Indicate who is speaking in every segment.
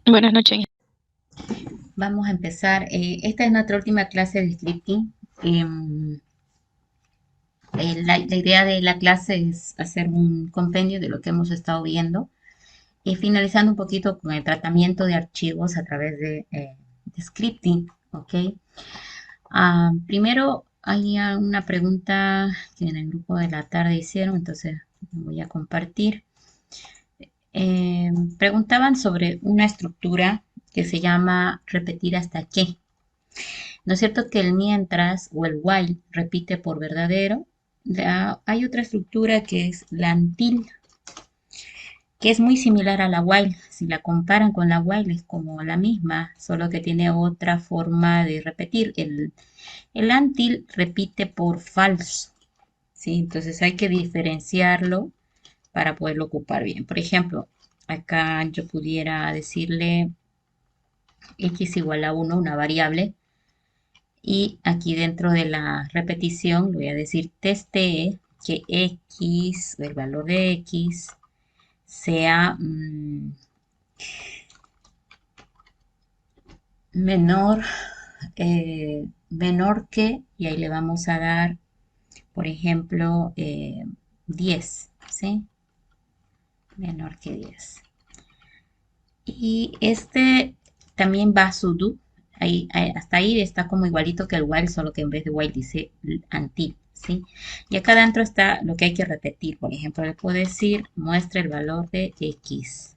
Speaker 1: Buenas noches.
Speaker 2: Vamos a empezar. Esta es nuestra última clase de scripting. La idea de la clase es hacer un compendio de lo que hemos estado viendo y finalizando un poquito con el tratamiento de archivos a través de scripting. ¿Ok? Primero hay una pregunta que en el grupo de la tarde hicieron, entonces voy a compartir. Eh, Preguntaban sobre una estructura que se llama repetir hasta qué. ¿No es cierto que el mientras o el while repite por verdadero? Hay otra estructura que es la until, que es muy similar a la while. Si la comparan con la while es como la misma, solo que tiene otra forma de repetir. El until repite por falso, ¿sí? Entonces hay que diferenciarlo para poderlo ocupar bien. Por ejemplo, acá yo pudiera decirle x igual a 1, una variable, y aquí dentro de la repetición voy a decir teste que x, el valor de x, sea menor, menor que, y ahí le vamos a dar, por ejemplo, 10, ¿sí? Menor que 10. Y este también va a su do. Hasta ahí está como igualito que el while, solo que en vez de while dice until, ¿sí? Y acá adentro está lo que hay que repetir. Por ejemplo, le puedo decir muestra el valor de x.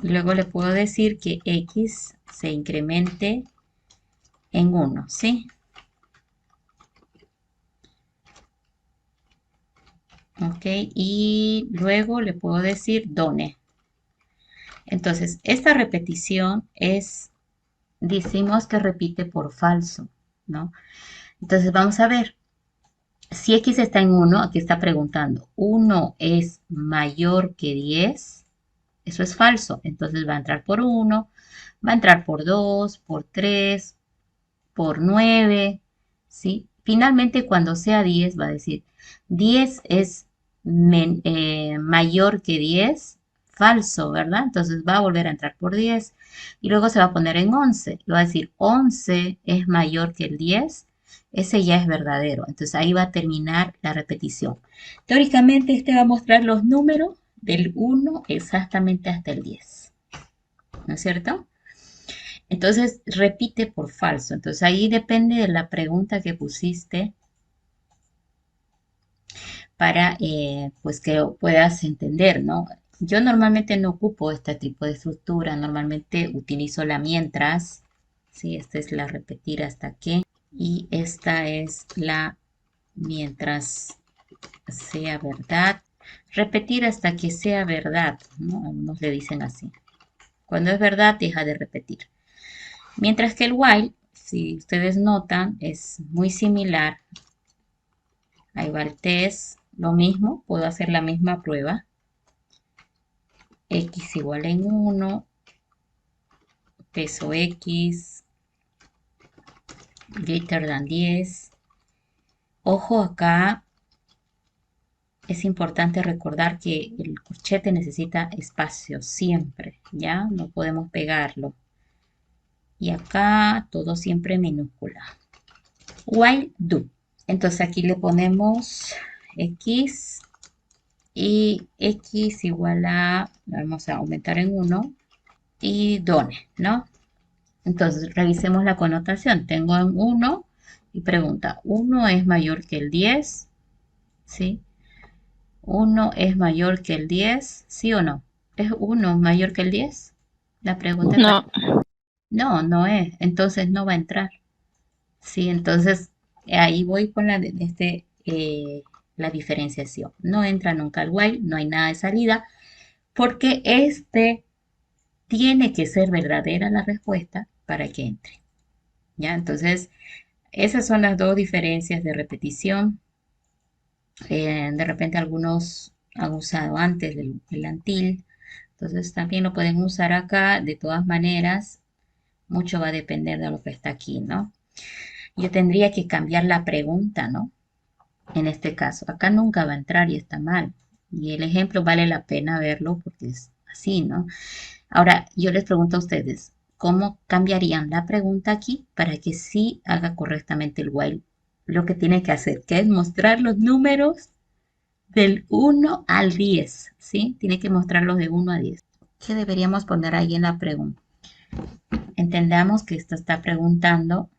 Speaker 2: Y luego le puedo decir que x se incremente en 1, ¿sí? Ok, y luego le puedo decir done. Entonces, esta repetición es, decimos que repite por falso, ¿no? Entonces vamos a ver, si x está en 1, aquí está preguntando, ¿1 es mayor que 10? Eso es falso, entonces va a entrar por 1, va a entrar por 2, por 3, por 9, ¿sí? Finalmente cuando sea 10 va a decir, 10 es mayor que 10, falso, ¿verdad? Entonces va a volver a entrar por 10 y luego se va a poner en 11. Y va a decir, 11 es mayor que el 10, ese ya es verdadero. Entonces ahí va a terminar la repetición. Teóricamente este va a mostrar los números del 1 exactamente hasta el 10, ¿no es cierto? Entonces repite por falso. Entonces ahí depende de la pregunta que pusiste para pues que puedas entender, ¿no? Yo normalmente no ocupo este tipo de estructura, normalmente utilizo la mientras, ¿sí? Esta es la repetir hasta que y esta es la mientras sea verdad. Repetir hasta que sea verdad, ¿no? Algunos le dicen así. Cuando es verdad, deja de repetir. Mientras que el while, si ustedes notan, es muy similar. Ahí va el test, lo mismo, puedo hacer la misma prueba. X igual en 1, peso X, greater than 10. Ojo acá, es importante recordar que el corchete necesita espacio siempre, ¿ya? No podemos pegarlo. Y acá todo siempre en minúscula. While do. Entonces aquí le ponemos X y X igual a, vamos a aumentar en 1 y done, ¿no? Entonces revisemos la connotación. Tengo en 1 y pregunta, ¿1 es mayor que el 10? ¿Sí? ¿1 es mayor que el 10? ¿Sí o no? ¿Es 1 mayor que el 10? La pregunta está.
Speaker 1: No,
Speaker 2: No, no es. Entonces no va a entrar. Sí, entonces ahí voy con la diferenciación. No entra nunca al while, no hay nada de salida, porque tiene que ser verdadera la respuesta para que entre. ¿Ya? Entonces, esas son las dos diferencias de repetición. De repente algunos han usado antes del until, entonces también lo pueden usar acá. De todas maneras, mucho va a depender de lo que está aquí, ¿no? Yo tendría que cambiar la pregunta, ¿no? En este caso, acá nunca va a entrar y está mal. Y el ejemplo vale la pena verlo porque es así, ¿no? Ahora, yo les pregunto a ustedes, ¿cómo cambiarían la pregunta aquí para que sí haga correctamente el while? Lo que tiene que hacer, que es mostrar los números del 1 al 10, ¿sí? Tiene que mostrarlos de 1 a 10. ¿Qué deberíamos poner ahí en la pregunta? Entendamos que esto está preguntando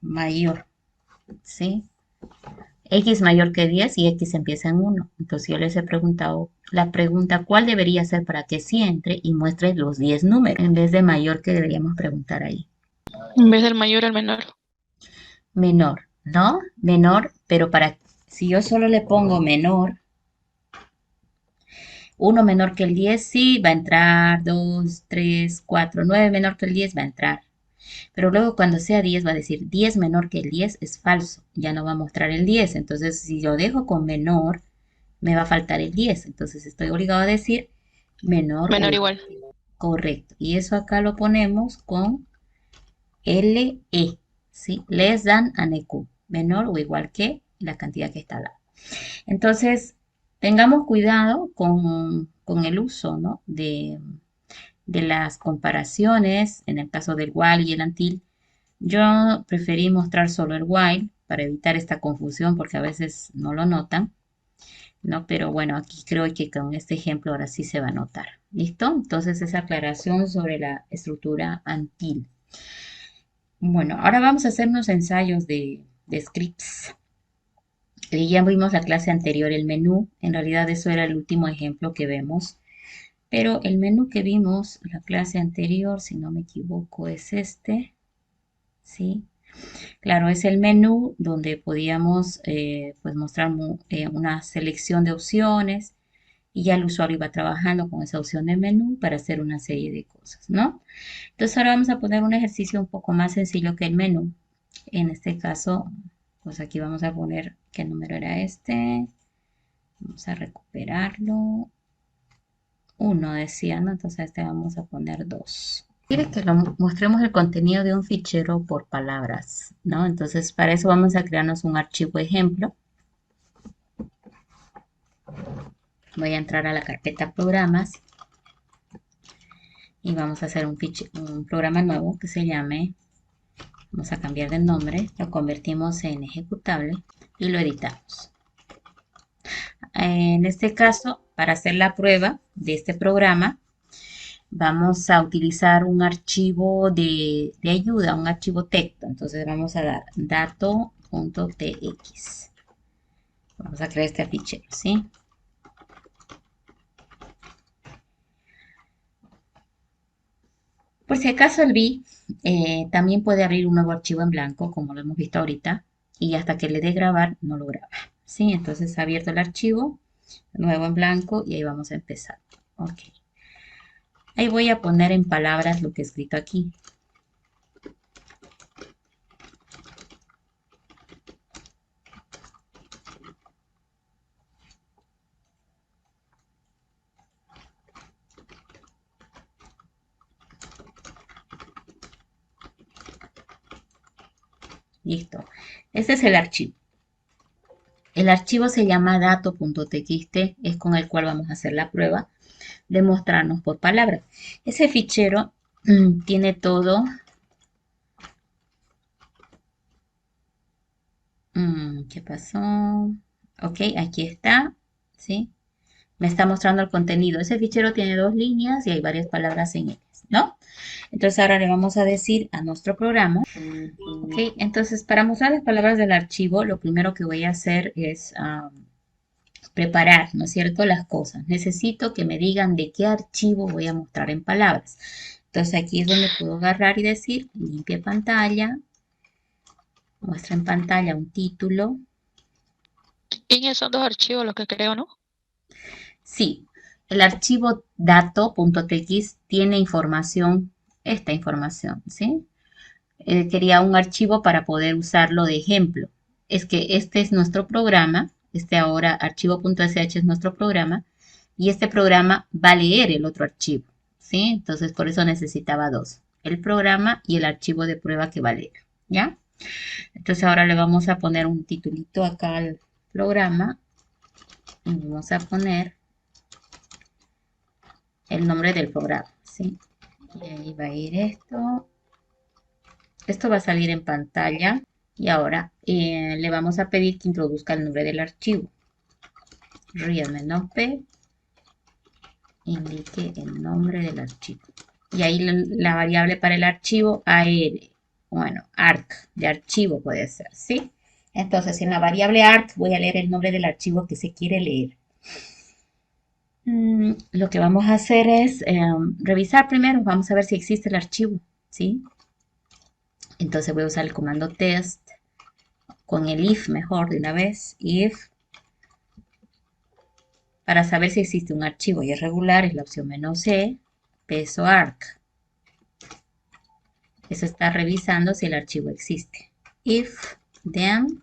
Speaker 2: mayor, ¿sí? X mayor que 10 y X empieza en 1. Entonces yo les he preguntado la pregunta, ¿cuál debería ser para que sí entre y muestre los 10 números? En vez de mayor, ¿qué deberíamos preguntar ahí?
Speaker 1: En vez del mayor al menor.
Speaker 2: Menor, ¿no? Menor, pero si yo solo le pongo menor, uno menor que el 10 sí va a entrar, 2, 3, 4, 9 menor que el 10 va a entrar. Pero luego cuando sea 10 va a decir 10 menor que el 10 es falso, ya no va a mostrar el 10. Entonces si yo dejo con menor, me va a faltar el 10. Entonces estoy obligado a decir menor o
Speaker 1: Menor
Speaker 2: igual
Speaker 1: igual.
Speaker 2: que. Correcto. Y eso acá lo ponemos con LE, ¿sí? Less than an EQ, menor o igual que la cantidad que está al lado. Entonces, tengamos cuidado con el uso, ¿no? de las comparaciones, en el caso del while y el until. Yo preferí mostrar solo el while para evitar esta confusión porque a veces no lo notan, ¿no? Pero bueno, aquí creo que con este ejemplo ahora sí se va a notar. ¿Listo? Entonces esa aclaración sobre la estructura until. Bueno, ahora vamos a hacer unos ensayos de scripts. Ya vimos la clase anterior, el menú. En realidad eso era el último ejemplo que vemos. Pero el menú que vimos la clase anterior, si no me equivoco, es este. ¿Sí? Claro, es el menú donde podíamos pues mostrar una selección de opciones y ya el usuario iba trabajando con esa opción de menú para hacer una serie de cosas, ¿no? Entonces ahora vamos a poner un ejercicio un poco más sencillo que el menú. En este caso, pues aquí vamos a poner qué número era este. Vamos a recuperarlo. Uno decía, ¿no? Entonces a este vamos a poner 2. Quiere que lo mostremos el contenido de un fichero por palabras, ¿no? Entonces para eso vamos a crearnos un archivo ejemplo. Voy a entrar a la carpeta programas y vamos a hacer un programa nuevo que se llame, vamos a cambiar de nombre, lo convertimos en ejecutable y lo editamos. En este caso, para hacer la prueba de este programa, vamos a utilizar un archivo de ayuda, un archivo texto. Entonces vamos a dar dato.tx. Vamos a crear este fichero, ¿sí? Por si acaso el B también puede abrir un nuevo archivo en blanco, como lo hemos visto ahorita, y hasta que le dé grabar, no lo graba. ¿Sí? Entonces ha abierto el archivo, nuevo en blanco, y ahí vamos a empezar. Ok. Ahí voy a poner en palabras lo que he escrito aquí. Listo. Este es el archivo. El archivo se llama dato.txt, es con el cual vamos a hacer la prueba de mostrarnos por palabras. Ese fichero tiene todo. ¿Qué pasó? Ok, aquí está, ¿sí? Me está mostrando el contenido. Ese fichero tiene dos líneas y hay varias palabras en él, ¿no? Entonces ahora le vamos a decir a nuestro programa, ok, entonces para mostrar las palabras del archivo, lo primero que voy a hacer es preparar, ¿no es cierto?, las cosas. Necesito que me digan de qué archivo voy a mostrar en palabras. Entonces aquí es donde puedo agarrar y decir, limpia pantalla, muestra en pantalla un título.
Speaker 1: Y son dos archivos los que creo, ¿no?
Speaker 2: Sí, el archivo dato.tx tiene información, esta información, ¿sí? Quería un archivo para poder usarlo de ejemplo. Es que este es nuestro programa, este ahora archivo.sh es nuestro programa, y este programa va a leer el otro archivo, ¿sí? Entonces por eso necesitaba dos, el programa y el archivo de prueba que va a leer, ¿ya? Entonces ahora le vamos a poner un titulito acá al programa y vamos a poner el nombre del programa, ¿sí? Y ahí va a ir esto. Esto va a salir en pantalla. Y ahora le vamos a pedir que introduzca el nombre del archivo. Readme.p indique el nombre del archivo. Y ahí la variable para el archivo AR, bueno, ARC, de archivo puede ser, ¿sí? Entonces, en la variable ARC voy a leer el nombre del archivo que se quiere leer. Lo que vamos a hacer es revisar primero, vamos a ver si existe el archivo, ¿sí? Entonces voy a usar el comando test con el if mejor de una vez, if, para saber si existe un archivo irregular, es la opción "-c", peso arc. Eso está revisando si el archivo existe. If, then,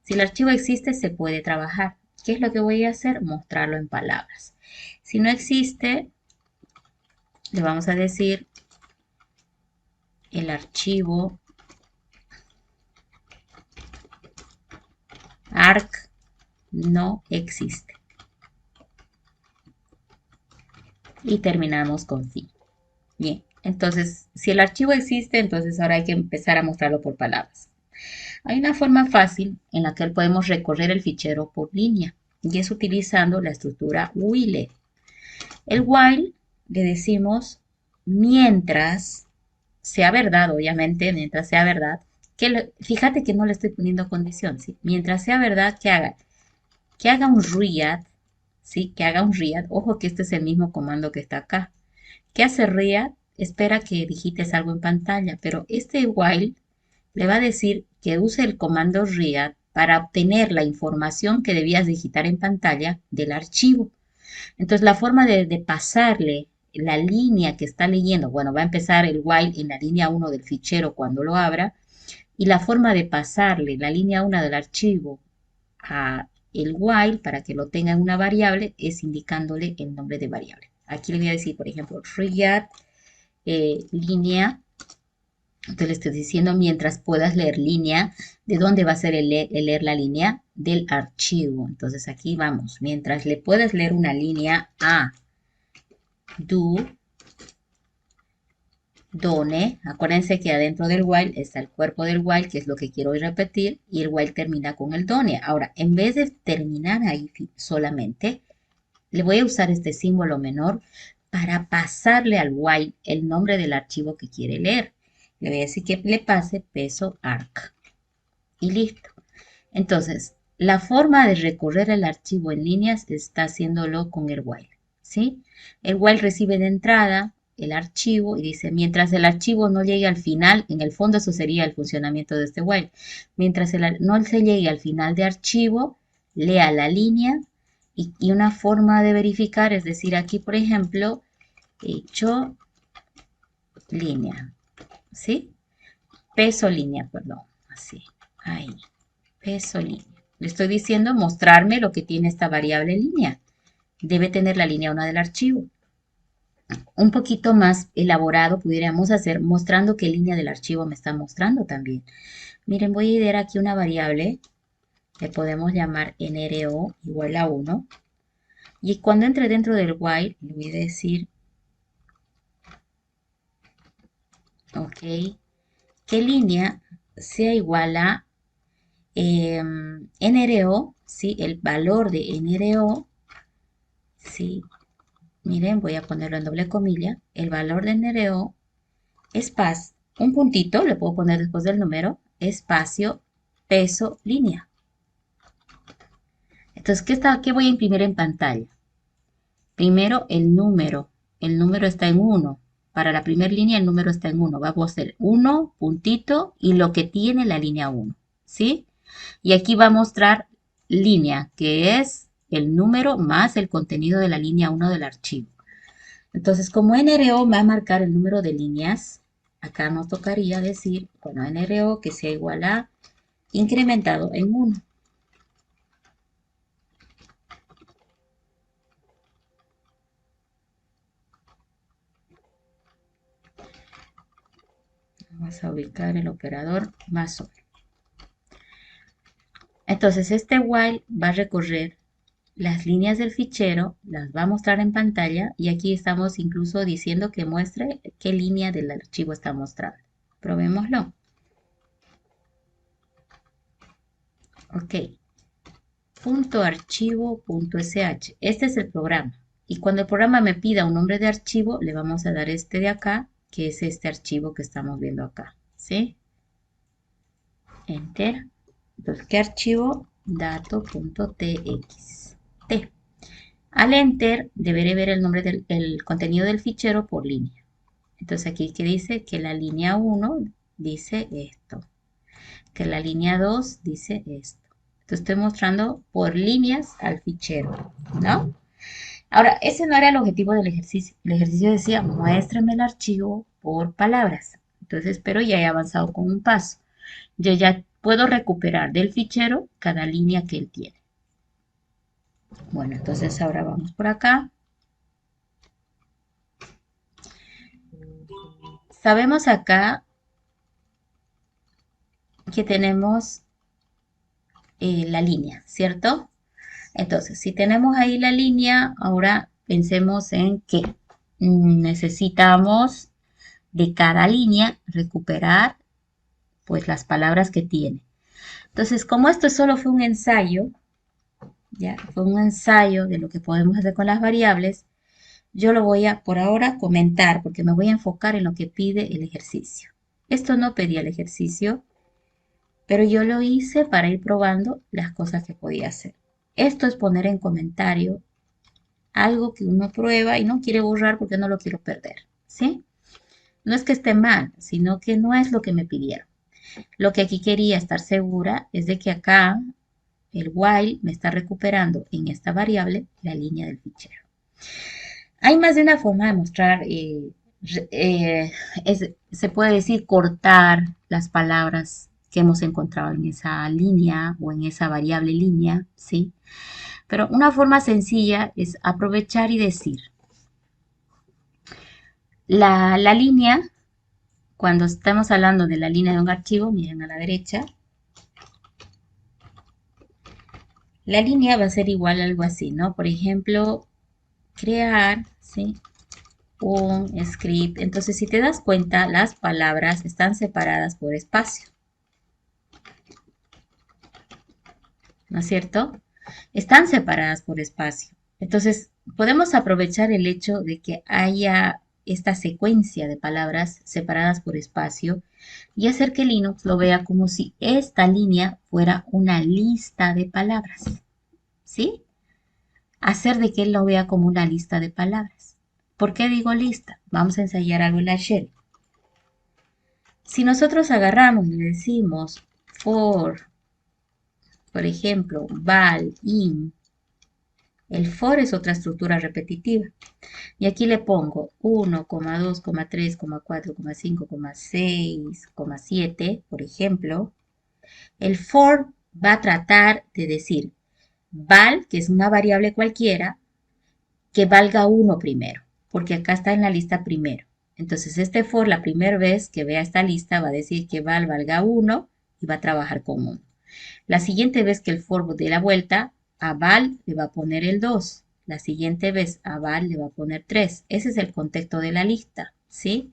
Speaker 2: si el archivo existe, se puede trabajar. ¿Qué es lo que voy a hacer? Mostrarlo en palabras. Si no existe, le vamos a decir el archivo arc no existe. Y terminamos con fin. Bien, entonces, si el archivo existe, entonces ahora hay que empezar a mostrarlo por palabras. Hay una forma fácil en la que podemos recorrer el fichero por línea y es utilizando la estructura while. El while le decimos mientras sea verdad, obviamente, mientras sea verdad, fíjate que no le estoy poniendo condición, ¿sí? Mientras sea verdad, que haga un read, ¿sí? Que haga un read. Ojo que este es el mismo comando que está acá. ¿Qué hace read? Espera que digites algo en pantalla, pero este while le va a decir que use el comando read para obtener la información que debías digitar en pantalla del archivo. Entonces, la forma de pasarle la línea que está leyendo, bueno, va a empezar el while en la línea 1 del fichero cuando lo abra, y la forma de pasarle la línea 1 del archivo a el while para que lo tenga en una variable es indicándole el nombre de variable. Aquí le voy a decir, por ejemplo, read línea. Entonces le estoy diciendo mientras puedas leer línea, ¿de dónde va a ser el leer la línea? Del archivo. Entonces aquí vamos, mientras le puedas leer una línea a do, done, acuérdense que adentro del while está el cuerpo del while, que es lo que quiero repetir, y el while termina con el done. Ahora, en vez de terminar ahí solamente, le voy a usar este símbolo menor para pasarle al while el nombre del archivo que quiere leer. Le voy a decir que le pase peso arc. Y listo. Entonces, la forma de recorrer el archivo en líneas está haciéndolo con el while, ¿sí? El while recibe de entrada el archivo y dice, mientras el archivo no llegue al final, en el fondo eso sería el funcionamiento de este while, mientras no se llegue al final de archivo, lea la línea y una forma de verificar, es decir, aquí por ejemplo, hecho línea, ¿sí? Peso línea, perdón, así, ahí. Peso línea. Le estoy diciendo mostrarme lo que tiene esta variable línea. Debe tener la línea 1 del archivo. Un poquito más elaborado pudiéramos hacer mostrando qué línea del archivo me está mostrando también. Miren, voy a idear aquí una variable que podemos llamar nro igual a 1. Y cuando entre dentro del while, le voy a decir, ok, que línea sea igual a nro, ¿sí? El valor de nro, ¿sí? Miren, voy a ponerlo en doble comilla. El valor de NRO, espacio, un puntito, le puedo poner después del número, espacio, peso, línea. Entonces, ¿qué voy a imprimir en pantalla? Primero, el número. El número está en 1. Para la primera línea, el número está en 1. Vamos a hacer 1, puntito, y lo que tiene la línea 1. ¿Sí? Y aquí va a mostrar línea, que es el número más el contenido de la línea 1 del archivo. Entonces, como NRO va a marcar el número de líneas, acá nos tocaría decir, bueno, NRO que sea igual a incrementado en 1. Vamos a ubicar el operador más o menos. Entonces, este while va a recorrer las líneas del fichero, las va a mostrar en pantalla y aquí estamos incluso diciendo que muestre qué línea del archivo está mostrando. Probémoslo. Ok. Punto archivo punto sh. Este es el programa. Y cuando el programa me pida un nombre de archivo, le vamos a dar este de acá, que es este archivo que estamos viendo acá. ¿Sí? Enter. Entonces, ¿qué archivo? Dato.txt. Al enter, deberé ver el nombre del contenido del fichero por línea. Entonces, aquí que dice que la línea 1 dice esto, que la línea 2 dice esto. Entonces, estoy mostrando por líneas al fichero, ¿no? Ahora, ese no era el objetivo del ejercicio. El ejercicio decía, muéstrame el archivo por palabras. Entonces, pero ya he avanzado con un paso. Yo ya puedo recuperar del fichero cada línea que él tiene. Bueno, entonces ahora vamos por acá. Sabemos acá que tenemos la línea, ¿cierto? Entonces, si tenemos ahí la línea, ahora pensemos en que necesitamos de cada línea recuperar pues las palabras que tiene. Entonces, como esto solo fue un ensayo, ya fue un ensayo de lo que podemos hacer con las variables, yo lo voy a por ahora comentar porque me voy a enfocar en lo que pide el ejercicio. Esto no pedía el ejercicio, pero yo lo hice para ir probando las cosas que podía hacer. Esto es poner en comentario algo que uno prueba y no quiere borrar porque no lo quiero perder, ¿sí? No es que esté mal, sino que no es lo que me pidieron. Lo que aquí quería estar segura es de que acá el while me está recuperando en esta variable la línea del fichero. Hay más de una forma de mostrar, se puede decir cortar las palabras que hemos encontrado en esa línea o en esa variable línea, ¿sí? Pero una forma sencilla es aprovechar y decir, la línea, cuando estamos hablando de la línea de un archivo, miren a la derecha, la línea va a ser igual a algo así, ¿no? Por ejemplo, crear, ¿sí? Un script. Entonces, si te das cuenta, las palabras están separadas por espacio, ¿no es cierto? Están separadas por espacio. Entonces, podemos aprovechar el hecho de que haya esta secuencia de palabras separadas por espacio y hacer que Linux lo vea como si esta línea fuera una lista de palabras, ¿sí? Hacer de que él lo vea como una lista de palabras. ¿Por qué digo lista? Vamos a ensayar algo en la shell. Si nosotros agarramos y le decimos por ejemplo, val, in, el for es otra estructura repetitiva. Y aquí le pongo 1, 2, 3, 4, 5, 6, 7, por ejemplo. El for va a tratar de decir val, que es una variable cualquiera, que valga 1 primero, porque acá está en la lista primero. Entonces este for, la primera vez que vea esta lista, va a decir que val valga 1 y va a trabajar con 1. La siguiente vez que el for dé la vuelta, a val le va a poner el 2. La siguiente vez a val le va a poner 3. Ese es el contexto de la lista, ¿sí?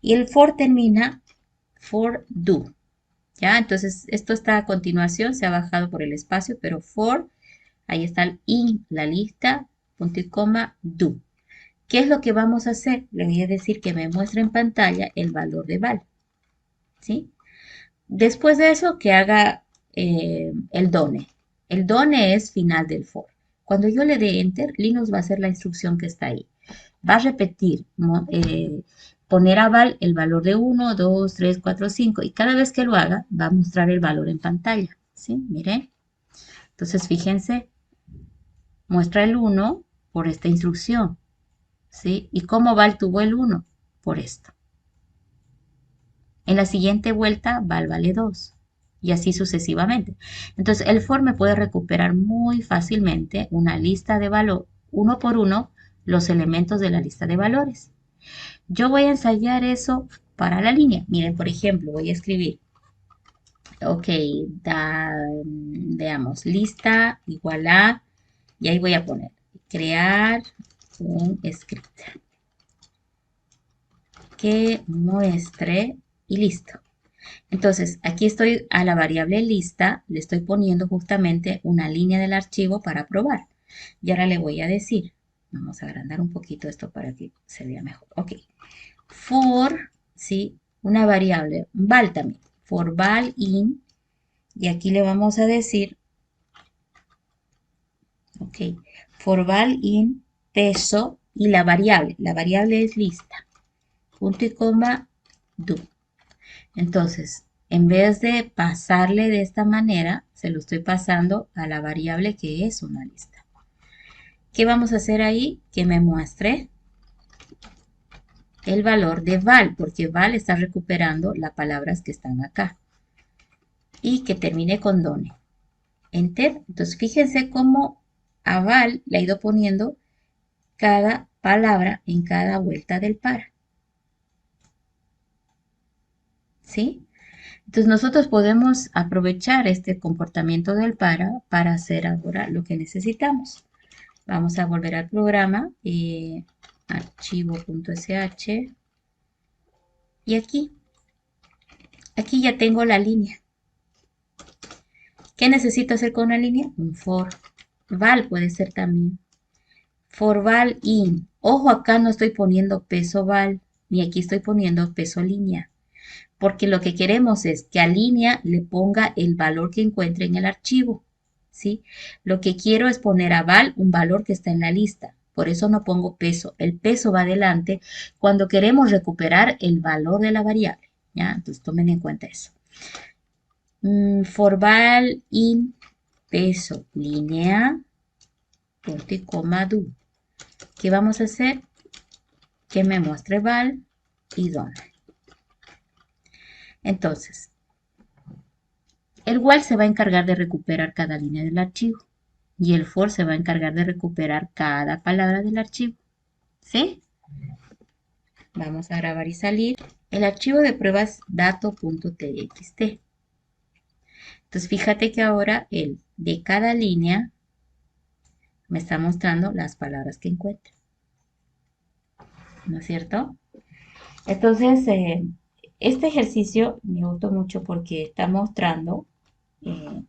Speaker 2: Y el for termina for do. ¿Ya? Entonces, esto está a continuación, se ha bajado por el espacio, pero for, ahí está el in, la lista, punto y coma, do. ¿Qué es lo que vamos a hacer? Le voy a decir que me muestre en pantalla el valor de val, ¿sí? Después de eso, que haga el done. El done es final del for. Cuando yo le dé enter, Linux va a hacer la instrucción que está ahí. Va a repetir, poner a val el valor de 1, 2, 3, 4, 5 y cada vez que lo haga va a mostrar el valor en pantalla. ¿Sí? Miren. Entonces, fíjense, muestra el 1 por esta instrucción. ¿Sí? ¿Y cómo val tuvo el 1? Por esto. En la siguiente vuelta, val vale 2 y así sucesivamente. Entonces, el for me puede recuperar muy fácilmente una lista de valor, uno por uno, los elementos de la lista de valores. Yo voy a ensayar eso para la línea. Miren, por ejemplo, voy a escribir, ok, veamos, lista igual a Y ahí voy a poner crear un script que muestre y listo. Entonces, aquí estoy a la variable lista, le estoy poniendo justamente una línea del archivo para probar. Y ahora le voy a decir, vamos a agrandar un poquito esto para que se vea mejor. Ok, for, ¿sí? Una variable, val también, for val in, y aquí le vamos a decir, ok, for val in peso y la variable es lista, punto y coma, do. Entonces, en vez de pasarle de esta manera, se lo estoy pasando a la variable que es una lista. ¿Qué vamos a hacer ahí? Que me muestre el valor de val, porque val está recuperando las palabras que están acá. Y que termine con done. Enter. Entonces, fíjense cómo a val le ha ido poniendo cada palabra en cada vuelta del para. ¿Sí? Entonces nosotros podemos aprovechar este comportamiento del para hacer ahora lo que necesitamos. Vamos a volver al programa, archivo.sh, y aquí ya tengo la línea. ¿Qué necesito hacer con la línea? Un for. Val puede ser también. For val in. Ojo, acá no estoy poniendo peso val, ni aquí estoy poniendo peso línea, porque lo que queremos es que a línea le ponga el valor que encuentre en el archivo, ¿sí? Lo que quiero es poner a val un valor que está en la lista, por eso no pongo peso. El peso va adelante cuando queremos recuperar el valor de la variable, ¿ya? Entonces tomen en cuenta eso. For val in peso línea, punto y coma do. ¿Qué vamos a hacer? Que me muestre val y dónde. Entonces, el while se va a encargar de recuperar cada línea del archivo y el for se va a encargar de recuperar cada palabra del archivo. ¿Sí? Vamos a grabar y salir. El archivo de pruebas dato.txt. Entonces fíjate que ahora el de cada línea me está mostrando las palabras que encuentra. ¿No es cierto? Entonces, este ejercicio me gustó mucho porque está mostrando eh,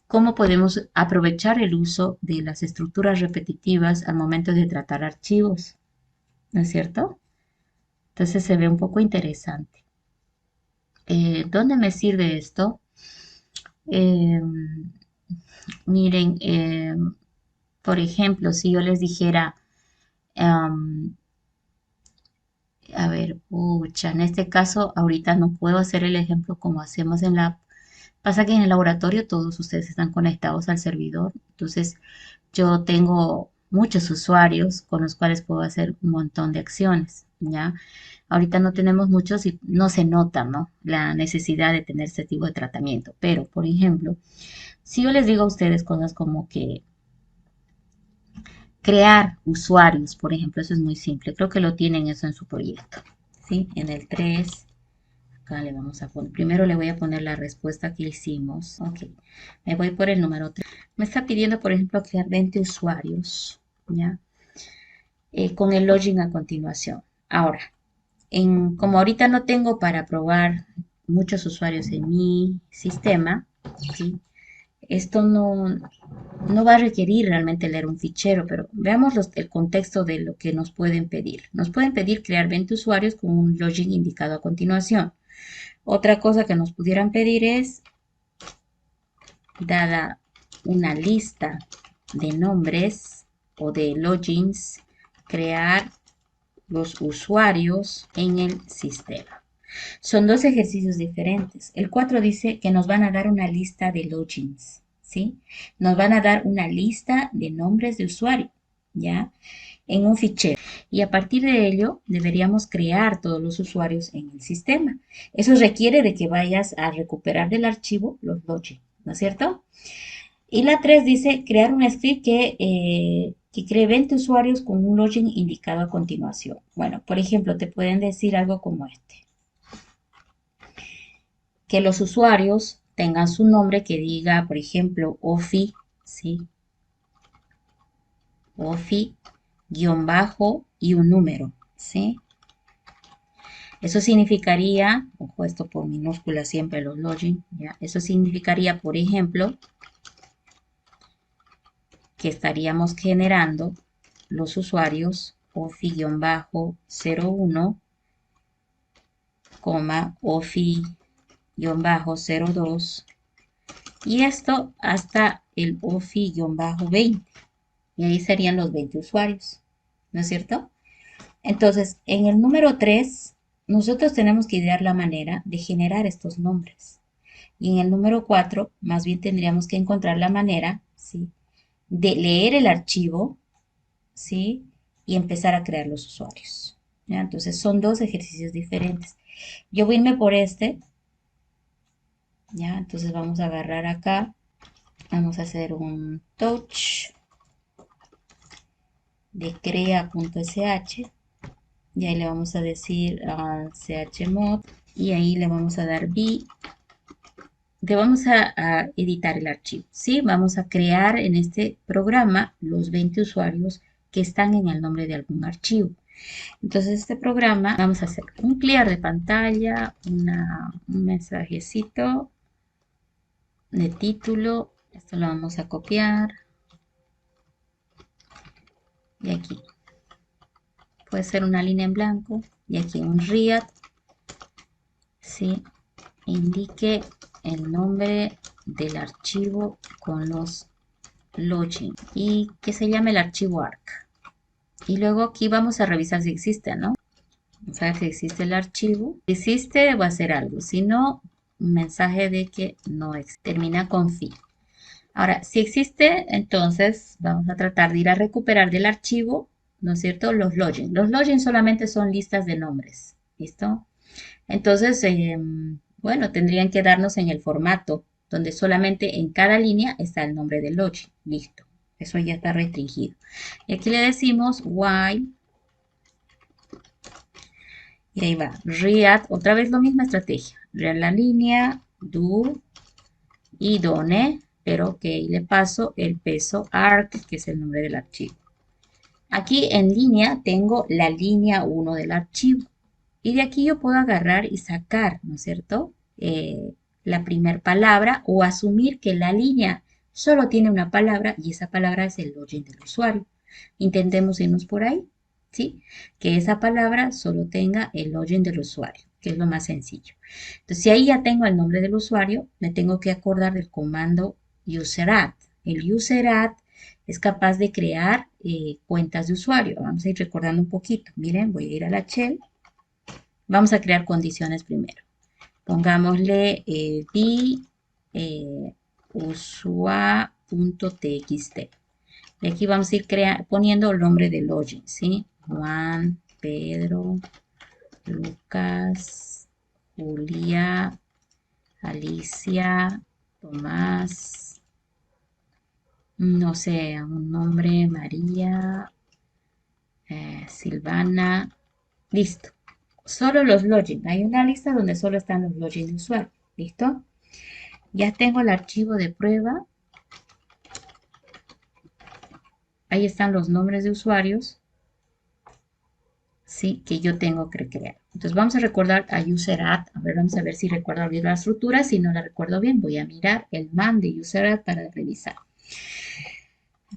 Speaker 2: cómo podemos aprovechar el uso de las estructuras repetitivas al momento de tratar archivos, ¿no es cierto? Entonces se ve un poco interesante. ¿Dónde me sirve esto? Eh, miren, por ejemplo, si yo les dijera, um, a ver, pucha, en este caso ahorita no puedo hacer el ejemplo como hacemos en la... Pasa que en el laboratorio todos ustedes están conectados al servidor, entonces yo tengo muchos usuarios con los cuales puedo hacer un montón de acciones, ¿ya? Ahorita no tenemos muchos y no se nota, ¿no? La necesidad de tener este tipo de tratamiento. Pero, por ejemplo, si yo les digo a ustedes cosas como que crear usuarios, por ejemplo, eso es muy simple. Creo que lo tienen eso en su proyecto, ¿sí? En el 3, acá le vamos a poner, primero le voy a poner la respuesta que hicimos. Ok, me voy por el número 3. Me está pidiendo, por ejemplo, crear 20 usuarios, ¿ya? Con el login a continuación. Ahora, como ahorita no tengo para probar muchos usuarios en mi sistema, ¿sí? Esto no va a requerir realmente leer un fichero, pero veamos el contexto de lo que nos pueden pedir. Nos pueden pedir crear 20 usuarios con un login indicado a continuación. Otra cosa que nos pudieran pedir es, dada una lista de nombres o de logins, crear los usuarios en el sistema. Son dos ejercicios diferentes. El 4 dice que nos van a dar una lista de logins, ¿sí? Nos van a dar una lista de nombres de usuario, ¿ya? En un fichero. Y a partir de ello deberíamos crear todos los usuarios en el sistema. Eso requiere de que vayas a recuperar del archivo los logins, ¿no es cierto? Y la 3 dice crear un script que cree 20 usuarios con un login indicado a continuación. Bueno, por ejemplo, te pueden decir algo como este. Que los usuarios tengan su nombre que diga, por ejemplo, OFI, ¿sí? OFI, guión bajo y un número, ¿sí? Eso significaría, ojo, esto por minúscula siempre los login, ¿ya? Eso significaría, por ejemplo, que estaríamos generando los usuarios OFI-01, OFI-02 y esto hasta el OFI-20 y ahí serían los 20 usuarios, ¿no es cierto? Entonces, en el número 3, nosotros tenemos que idear la manera de generar estos nombres. Y en el número 4, más bien tendríamos que encontrar la manera, ¿sí?, de leer el archivo, ¿sí?, y empezar a crear los usuarios, ¿ya? Entonces, son dos ejercicios diferentes. Yo voy a irme por este, ¿ya? Entonces, vamos a agarrar acá, vamos a hacer un touch de crea.sh y ahí le vamos a decir chmod y ahí le vamos a dar b. Te vamos a editar el archivo, ¿sí? Vamos a crear en este programa los 20 usuarios que están en el nombre de algún archivo. Entonces, este programa vamos a hacer un clear de pantalla, un mensajecito de título. Esto lo vamos a copiar. Y aquí puede ser una línea en blanco. Y aquí un read, ¿sí?, indique el nombre del archivo con los login y que se llame el archivo ARC. Y luego aquí vamos a revisar si existe, ¿no? Vamos a ver si existe el archivo. Si existe, va a hacer algo. Si no, un mensaje de que no existe. Termina con fin. Ahora, si existe, entonces vamos a tratar de ir a recuperar del archivo, ¿no es cierto?, los login. Los login solamente son listas de nombres. ¿Listo? Entonces, bueno, tendrían que darnos en el formato donde solamente en cada línea está el nombre del login. Listo. Eso ya está restringido. Y aquí le decimos while. Y ahí va. Read. Otra vez la misma estrategia. Read la línea. Do. Y done. Pero que ahí le paso el peso arc, que es el nombre del archivo. Aquí en línea tengo la línea 1 del archivo. Y de aquí yo puedo agarrar y sacar, ¿no es cierto?, la primera palabra o asumir que la línea solo tiene una palabra y esa palabra es el login del usuario. Intentemos irnos por ahí, ¿sí? Que esa palabra solo tenga el login del usuario, que es lo más sencillo. Entonces, si ahí ya tengo el nombre del usuario, me tengo que acordar del comando userat. El userat es capaz de crear cuentas de usuario. Vamos a ir recordando un poquito. Miren, voy a ir a la shell. Vamos a crear condiciones primero. Pongámosle di usua.txt. Y aquí vamos a ir poniendo el nombre del login, ¿sí? Juan, Pedro, Lucas, Julia, Alicia, Tomás, no sé, un nombre, María, Silvana. Listo. Solo los login. Hay una lista donde solo están los login de usuario. ¿Listo? Ya tengo el archivo de prueba. Ahí están los nombres de usuarios, ¿sí?, que yo tengo que crear. Entonces vamos a recordar a userat. A ver, vamos a ver si recuerdo bien la estructura. Si no la recuerdo bien, voy a mirar el man de userat para revisar.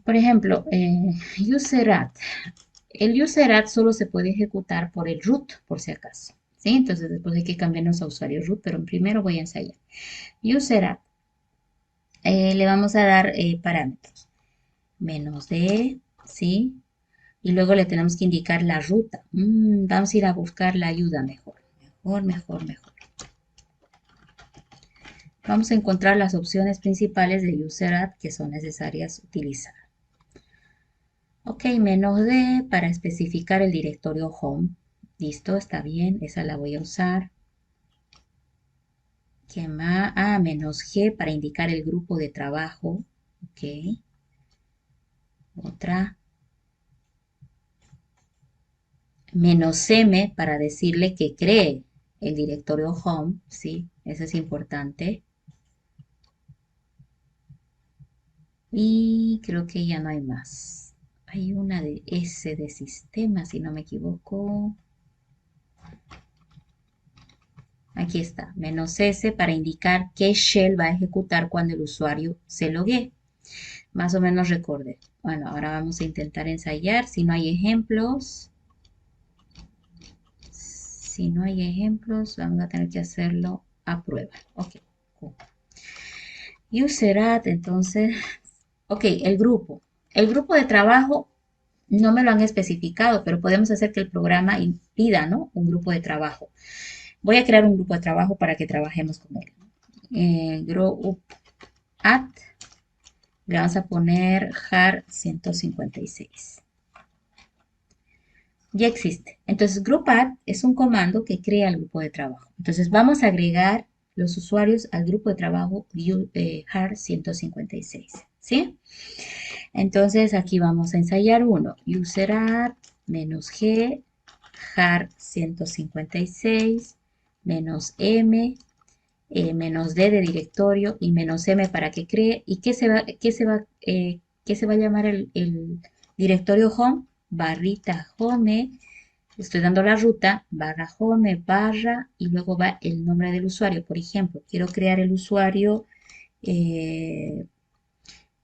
Speaker 2: Por ejemplo, userat. El userat solo se puede ejecutar por el root, por si acaso. ¿Sí? Entonces después hay que cambiarnos a usuario root, pero primero voy a ensayar. Userat. Le vamos a dar parámetros. -d, ¿sí? Y luego le tenemos que indicar la ruta. Vamos a ir a buscar la ayuda mejor. Mejor. Vamos a encontrar las opciones principales de userat que son necesarias utilizar. Ok, -d para especificar el directorio home. Listo, está bien, esa la voy a usar. ¿Qué más? -g para indicar el grupo de trabajo. Ok. Otra. -m para decirle que cree el directorio home, ¿sí? Eso es importante. Y creo que ya no hay más. Hay una de S de sistema, si no me equivoco. Aquí está, -S para indicar qué shell va a ejecutar cuando el usuario se logue. Más o menos recordé. Bueno, ahora vamos a intentar ensayar. Si no hay ejemplos, vamos a tener que hacerlo a prueba. Ok. Cool. User entonces, ok, el grupo. El grupo de trabajo no me lo han especificado, pero podemos hacer que el programa impida, ¿no? Un grupo de trabajo. Voy a crear un grupo de trabajo para que trabajemos con él. Group add, le vamos a poner jar 156. Ya existe. Entonces, group add es un comando que crea el grupo de trabajo. Entonces, vamos a agregar los usuarios al grupo de trabajo jar 156. ¿Sí? Entonces, aquí vamos a ensayar uno. User add -g jar 156 -m -d de directorio y -m para que cree. ¿Y qué se va a llamar el directorio home? Barrita home. Estoy dando la ruta, barra home, barra, y luego va el nombre del usuario. Por ejemplo, quiero crear el usuario, eh,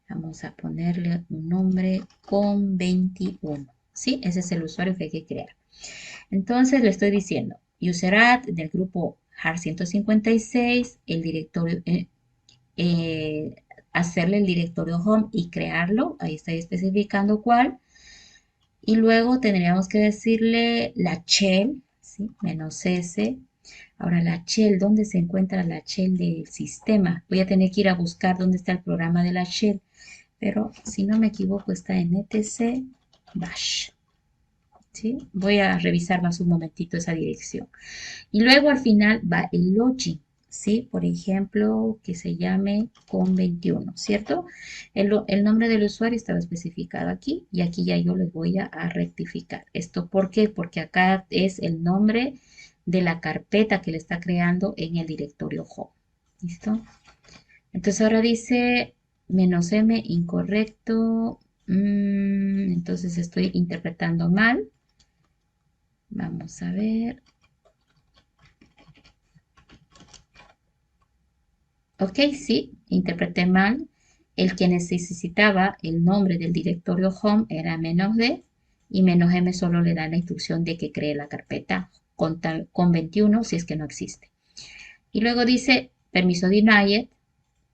Speaker 2: vamos a ponerle un nombre con 21. ¿Sí? Ese es el usuario que hay que crear. Entonces le estoy diciendo, user del grupo jar 156, el directorio, hacerle el directorio home y crearlo. Ahí estoy especificando cuál. Y luego tendríamos que decirle la shell, ¿sí? -s. Ahora la shell, ¿dónde se encuentra la shell del sistema? Voy a tener que ir a buscar dónde está el programa de la shell. Pero si no me equivoco está en etc bash. ¿Sí? Voy a revisar más un momentito esa dirección. Y luego al final va el login, ¿sí? Por ejemplo, que se llame con 21, ¿cierto? El nombre del usuario estaba especificado aquí y aquí ya yo les voy a rectificar. ¿Esto por qué? Porque acá es el nombre de la carpeta que le está creando en el directorio home. ¿Listo? Entonces ahora dice -m incorrecto. Entonces estoy interpretando mal. Vamos a ver. Ok, sí, interpreté mal. El que necesitaba el nombre del directorio home era -d y -m solo le da la instrucción de que cree la carpeta con 21 si es que no existe. Y luego dice permiso denied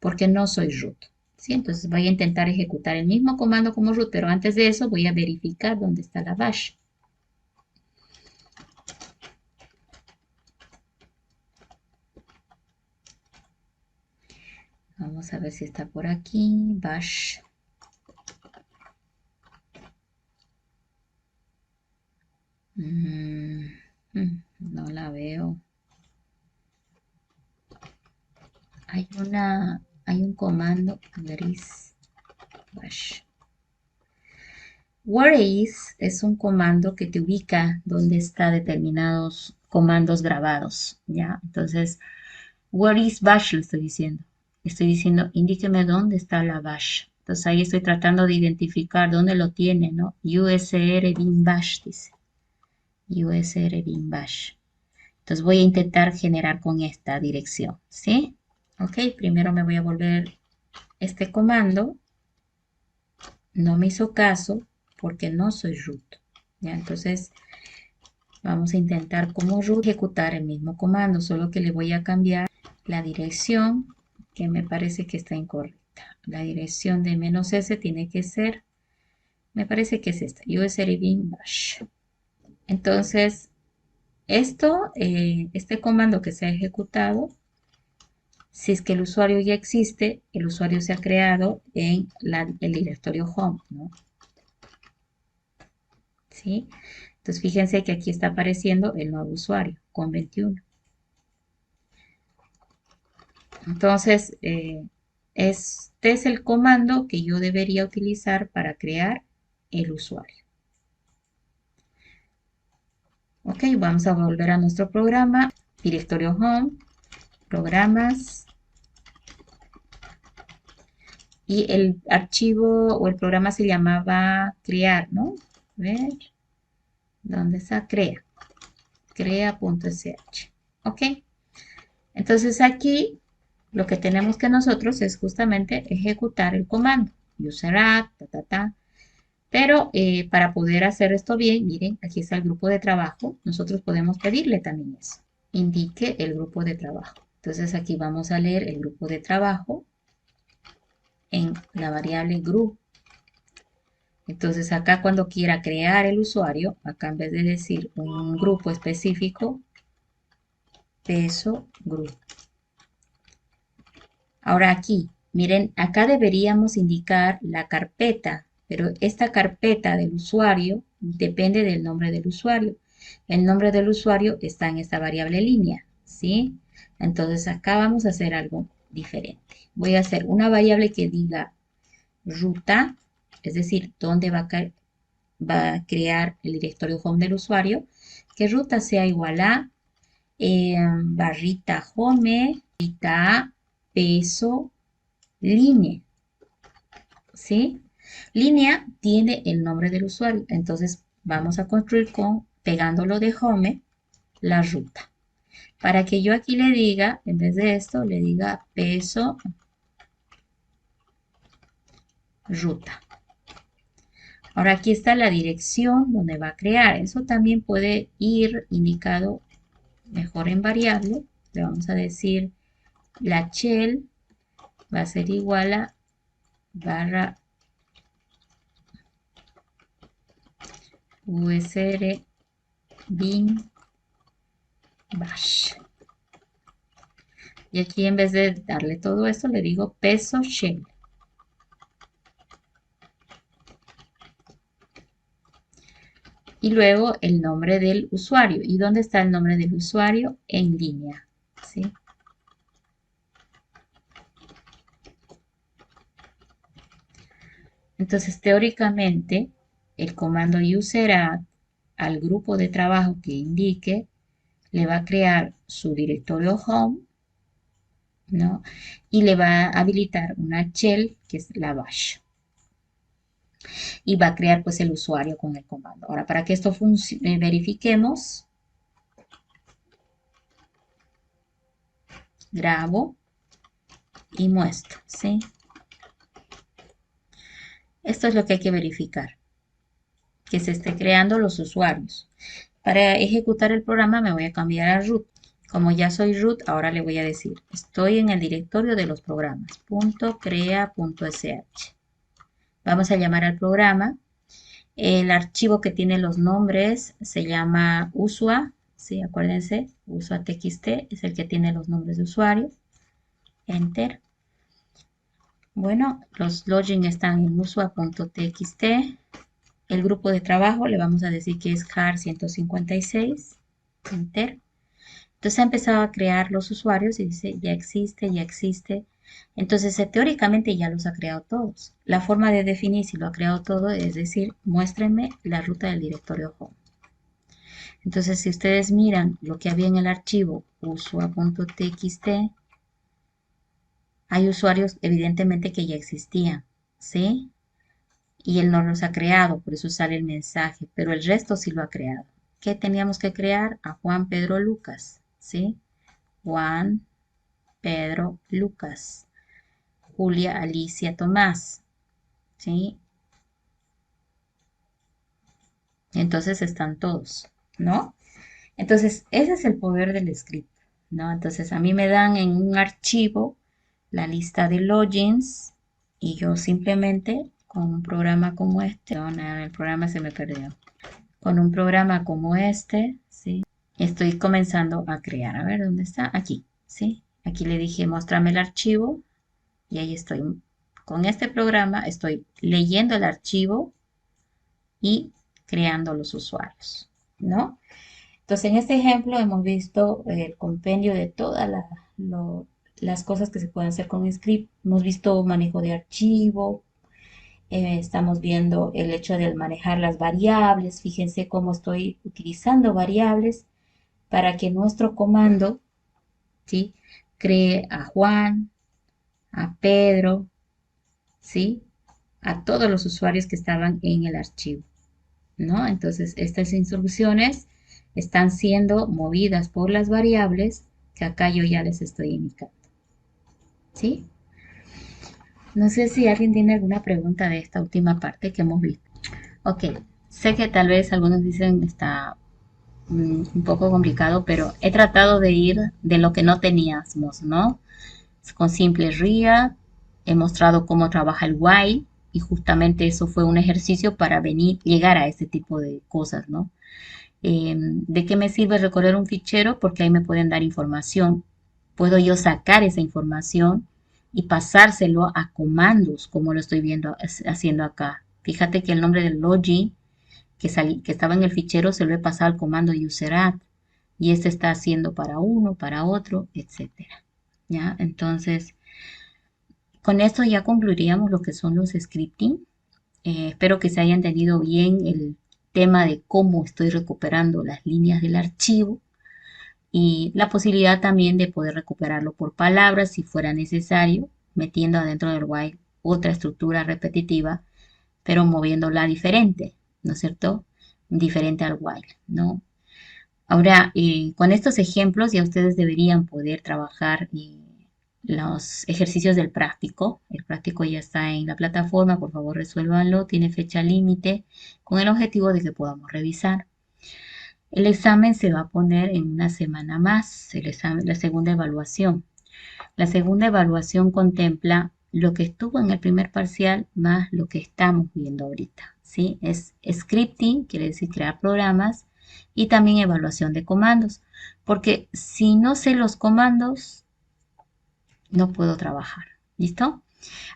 Speaker 2: porque no soy root. ¿Sí? Entonces voy a intentar ejecutar el mismo comando como root, pero antes de eso voy a verificar dónde está la bash. Vamos a ver si está por aquí. Bash. No la veo. Hay un comando, bash. Where es un comando que te ubica donde está determinados comandos grabados, ¿ya? Entonces, where is bash le estoy diciendo. Estoy diciendo, indíqueme dónde está la bash. Entonces ahí estoy tratando de identificar dónde lo tiene, ¿no? USR bin bash dice. USR bin bash. Entonces voy a intentar generar con esta dirección, ¿sí? Ok, primero me voy a volver este comando. No me hizo caso porque no soy root. ¿Ya? Entonces vamos a intentar como root ejecutar el mismo comando, solo que le voy a cambiar la dirección que me parece que está incorrecta. La dirección de -s tiene que ser, me parece que es esta, usr bin bash. Entonces, este comando que se ha ejecutado, si es que el usuario ya existe, el usuario se ha creado en el directorio home, ¿no? ¿Sí? Entonces, fíjense que aquí está apareciendo el nuevo usuario con 21. Entonces, este es el comando que yo debería utilizar para crear el usuario. Ok, vamos a volver a nuestro programa, directorio home, programas, Y el archivo o el programa se llamaba crear, ¿no? A ver, ¿dónde está? Crea.sh. ¿Ok? Entonces aquí lo que tenemos que nosotros es justamente ejecutar el comando. User add. Pero para poder hacer esto bien, miren, aquí está el grupo de trabajo. Nosotros podemos pedirle también eso. Indique el grupo de trabajo. Entonces aquí vamos a leer el grupo de trabajo en la variable group. Entonces acá cuando quiera crear el usuario, acá en vez de decir un grupo específico, peso group. Ahora aquí, miren, acá deberíamos indicar la carpeta, pero esta carpeta del usuario depende del nombre del usuario. El nombre del usuario está en esta variable línea, ¿sí? Entonces acá vamos a hacer algo diferente. Voy a hacer una variable que diga ruta, es decir, dónde va a crear el directorio home del usuario, que ruta sea igual a barrita home, barrita peso, línea, ¿sí? Línea tiene el nombre del usuario, entonces vamos a construir con, pegándolo de home, la ruta. Para que yo aquí le diga, en vez de esto, le diga peso, ruta. Ahora aquí está la dirección donde va a crear. Eso también puede ir indicado mejor en variable. Le vamos a decir la shell va a ser igual a barra usr bin bash. Y aquí en vez de darle todo esto, le digo peso shell. Y luego el nombre del usuario. ¿Y dónde está el nombre del usuario? En línea. ¿Sí? Entonces, teóricamente, el comando user al grupo de trabajo que indique le va a crear su directorio home, ¿no? Y le va a habilitar una shell, que es la bash. Y va a crear pues el usuario con el comando. Ahora, para que esto funcione, verifiquemos, grabo y muestro, ¿sí? Esto es lo que hay que verificar, que se esté creando los usuarios. Para ejecutar el programa me voy a cambiar a root. Como ya soy root, ahora le voy a decir, estoy en el directorio de los programas, .crea.sh. Vamos a llamar al programa. El archivo que tiene los nombres se llama usua, ¿sí? Acuérdense, usua.txt es el que tiene los nombres de usuarios. Enter. Bueno, los login están en usua.txt. El grupo de trabajo le vamos a decir que es car 156. Enter. Entonces ha empezado a crear los usuarios y dice ya existe, ya existe. Entonces teóricamente ya los ha creado todos. La forma de definir si lo ha creado todo es decir, muéstrenme la ruta del directorio home. Entonces si ustedes miran lo que había en el archivo usua.txt, hay usuarios evidentemente que ya existían, ¿sí? Y él no los ha creado, por eso sale el mensaje, pero el resto sí lo ha creado. ¿Qué teníamos que crear? A Juan Pedro Lucas, ¿sí? Juan Pedro Lucas, Julia Alicia Tomás, ¿sí? Entonces están todos, ¿no? Entonces, ese es el poder del script, ¿no? Entonces, a mí me dan en un archivo la lista de logins y yo simplemente con un programa como este, el programa se me perdió. Con un programa como este, ¿sí? Estoy comenzando a crear. A ver, ¿dónde está? Aquí, ¿sí? Aquí le dije, muéstrame el archivo y ahí estoy. Con este programa estoy leyendo el archivo y creando los usuarios, ¿no? Entonces, en este ejemplo hemos visto el compendio de todas las cosas que se pueden hacer con script. Hemos visto manejo de archivo, estamos viendo el hecho de manejar las variables. Fíjense cómo estoy utilizando variables para que nuestro comando, ¿sí? Cree a Juan, a Pedro, ¿sí? A todos los usuarios que estaban en el archivo, ¿no? Entonces, estas instrucciones están siendo movidas por las variables que acá yo ya les estoy indicando, ¿sí? No sé si alguien tiene alguna pregunta de esta última parte que hemos visto. Ok, sé que tal vez algunos dicen está un poco complicado, pero he tratado de ir de lo que no teníamos, ¿no? Con simple RIA, he mostrado cómo trabaja el while y justamente eso fue un ejercicio para llegar a ese tipo de cosas, ¿no? ¿De qué me sirve recorrer un fichero? Porque ahí me pueden dar información. Puedo yo sacar esa información y pasárselo a comandos, como lo estoy viendo haciendo acá. Fíjate que el nombre del login que estaba en el fichero se lo he pasado al comando userat y este está haciendo para uno, para otro, etcétera. ¿Ya? Entonces, con esto ya concluiríamos lo que son los scripting. Espero que se haya entendido bien el tema de cómo estoy recuperando las líneas del archivo y la posibilidad también de poder recuperarlo por palabras si fuera necesario, metiendo adentro del while otra estructura repetitiva, pero moviéndola diferente, ¿no es cierto? Diferente al while, ¿no? Ahora, con estos ejemplos ya ustedes deberían poder trabajar los ejercicios del práctico. El práctico ya está en la plataforma, por favor resuélvanlo, tiene fecha límite con el objetivo de que podamos revisar. El examen se va a poner en una semana más, el examen, la segunda evaluación. La segunda evaluación contempla lo que estuvo en el primer parcial más lo que estamos viendo ahorita, ¿sí? Es scripting, quiere decir crear programas, y también evaluación de comandos, porque si no sé los comandos, no puedo trabajar, ¿listo?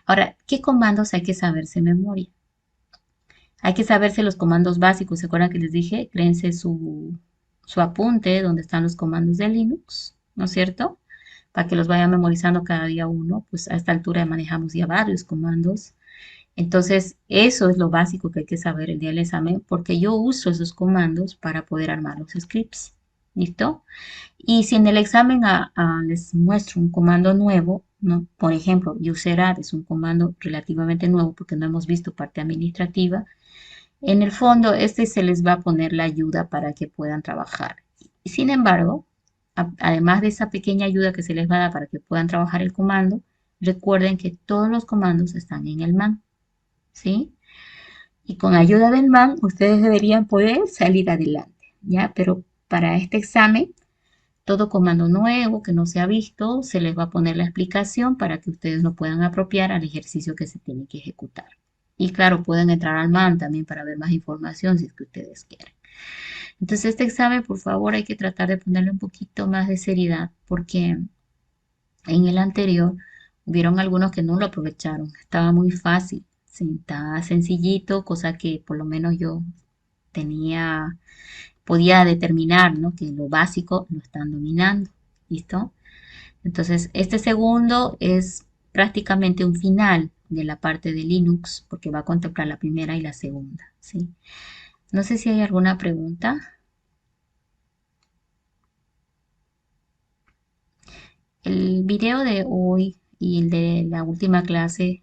Speaker 2: Ahora, ¿qué comandos hay que saberse en memoria? Hay que saberse los comandos básicos, ¿se acuerdan que les dije? Créense su apunte donde están los comandos de Linux, ¿no es cierto? Para que los vaya memorizando cada día uno, pues a esta altura manejamos ya varios comandos. Entonces, eso es lo básico que hay que saber el día del examen, porque yo uso esos comandos para poder armar los scripts. ¿Listo? Y si en el examen les muestro un comando nuevo, ¿no? Por ejemplo, userat es un comando relativamente nuevo porque no hemos visto parte administrativa, en el fondo, este se les va a poner la ayuda para que puedan trabajar. Sin embargo, además de esa pequeña ayuda que se les va a dar para que puedan trabajar el comando, recuerden que todos los comandos están en el man, ¿sí? Y con ayuda del man, ustedes deberían poder salir adelante, ¿ya? Pero para este examen, todo comando nuevo que no se ha visto, se les va a poner la explicación para que ustedes lo puedan apropiar al ejercicio que se tiene que ejecutar. Y claro, pueden entrar al MAN también para ver más información si es que ustedes quieren. Entonces, este examen, por favor, hay que tratar de ponerle un poquito más de seriedad porque en el anterior hubieron algunos que no lo aprovecharon. Estaba muy fácil, sí, estaba sencillito, cosa que por lo menos yo tenía, podía determinar, ¿no? Que lo básico lo están dominando. ¿Listo? Entonces, este segundo es prácticamente un final de la parte de Linux porque va a contemplar la primera y la segunda, ¿sí? No sé si hay alguna pregunta. El video de hoy y el de la última clase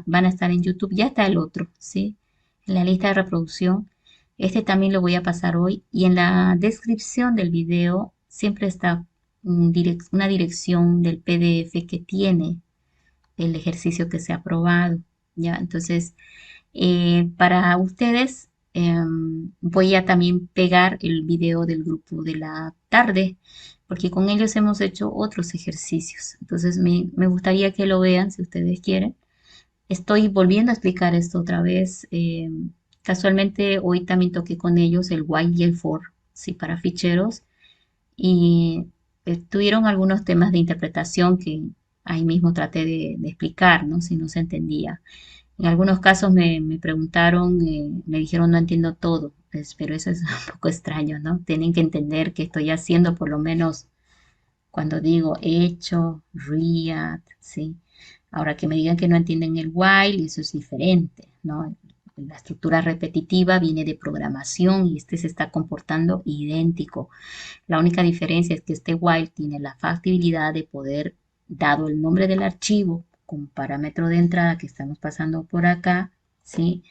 Speaker 2: van a estar en YouTube. Ya está el otro, ¿sí? En la lista de reproducción. Este también lo voy a pasar hoy. Y en la descripción del video siempre está una dirección del PDF que tiene el ejercicio que se ha aprobado, ¿ya? Entonces, para ustedes voy a también pegar el video del grupo de la tarde, porque con ellos hemos hecho otros ejercicios. Entonces, me gustaría que lo vean si ustedes quieren. Estoy volviendo a explicar esto otra vez. Casualmente, hoy también toqué con ellos el while y el for, sí, para ficheros y tuvieron algunos temas de interpretación que ahí mismo traté de explicar, ¿no? Si no se entendía. En algunos casos me preguntaron, me dijeron no entiendo todo, pero eso es un poco extraño, ¿no? Tienen que entender que estoy haciendo por lo menos cuando digo hecho, react, ¿sí? Ahora que me digan que no entienden el while, eso es diferente, ¿no? La estructura repetitiva viene de programación y este se está comportando idéntico. La única diferencia es que este while tiene la factibilidad de poder, dado el nombre del archivo, como parámetro de entrada que estamos pasando por acá, ¿sí?